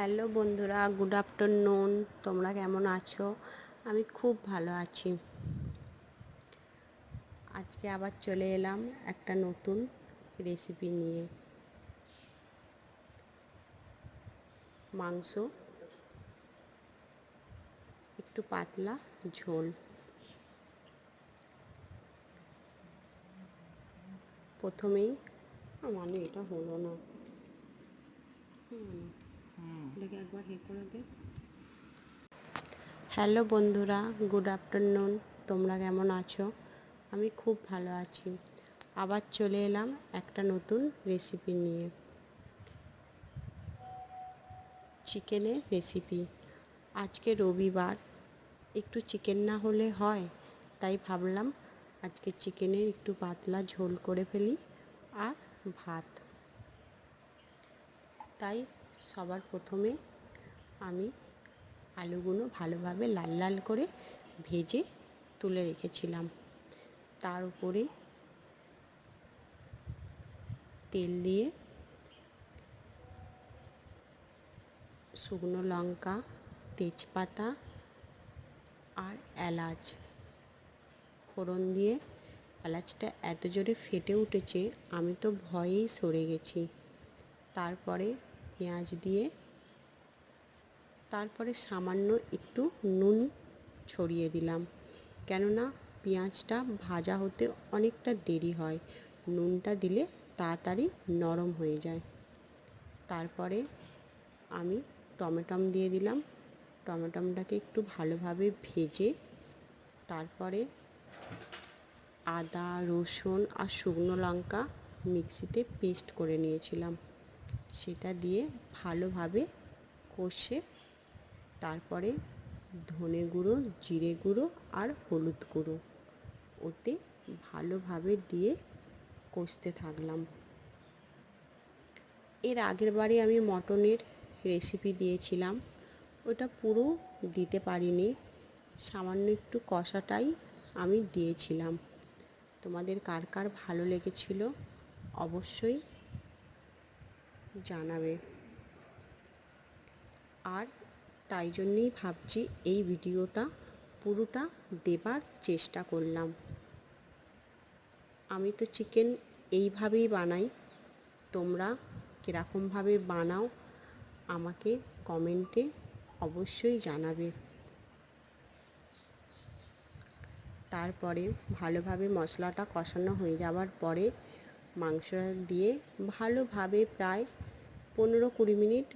Hello বন্ধুরা, good afternoon. তোমরা কেমন আছো? আমি খুব ভালো আছি। আজকে আবার চলে এলাম একটা নতুন রেসিপি নিয়ে। মাংস, একটু পাতলা ঝোল। প্রথমেই মানে এটা হলো না, এটাকে একবার করে দে। হ্যালো বন্ধুরা, গুড আফটারনুন। তোমরা কেমন আছো? আমি খুব ভালো আছি। আবার চলে এলাম একটা নতুন রেসিপি নিয়ে। চিকেনের রেসিপি। আজকে রবিবার, একটু চিকেন না হলে হয়, তাই ভাবলাম আজকে চিকেনের একটু পাতলা ঝোল করে ফেলি আর ভাত। তাই সবার প্রথমে আমি আলুগুলো ভালোভাবে লাল লাল করে ভেজে তুলে রেখেছিলাম। তার উপরে তেল দিয়ে শুকনো লঙ্কা, তেজপাতা আর এলাচ ফোড়ন দিয়ে এলাচটা এত জোরে ফেটে উঠেছে, আমি তো ভয়েই সরে গেছি। তারপরে পেঁয়াজ দিয়ে, তারপরে সামান্য একটু নুন ছড়িয়ে দিলাম, কেননা পেঁয়াজটা ভাজা হতে অনেকটা দেরি হয়, নুনটা দিলে তাড়াতাড়ি নরম হয়ে যায়। তারপরে আমি টমেটম দিয়ে দিলাম। টমেটমটাকে একটু ভালোভাবে ভেজে তারপরে আদা, রসুন আর শুকনো লঙ্কা মিক্সিতে পেস্ট করে নিয়েছিলাম, সেটা দিয়ে ভালোভাবে কষে তারপরে ধনে গুঁড়ো, জিরে গুঁড়ো আর হলুদ গুঁড়ো ওতে ভালোভাবে দিয়ে কষতে থাকলাম। এর আগের বারে আমি মটনের রেসিপি দিয়েছিলাম, ওটা পুরো দিতে পারিনি, সামান্য একটু কষাটাই আমি দিয়েছিলাম। তোমাদের কার কার ভালো লেগেছিল অবশ্যই জানাবে। আর তাই জন্যেই ভাবছি এই ভিডিওটা পুরোটা দেবার চেষ্টা করলাম। আমি তো চিকেন এইভাবেই বানাই, তোমরা কীরকমভাবে বানাও আমাকে কমেন্টে অবশ্যই জানাবে। তারপরে ভালোভাবে মশলাটা কষানো হয়ে যাওয়ার পরে মাংসটা দিয়ে ভালোভাবে প্রায় 15-20 মিনিট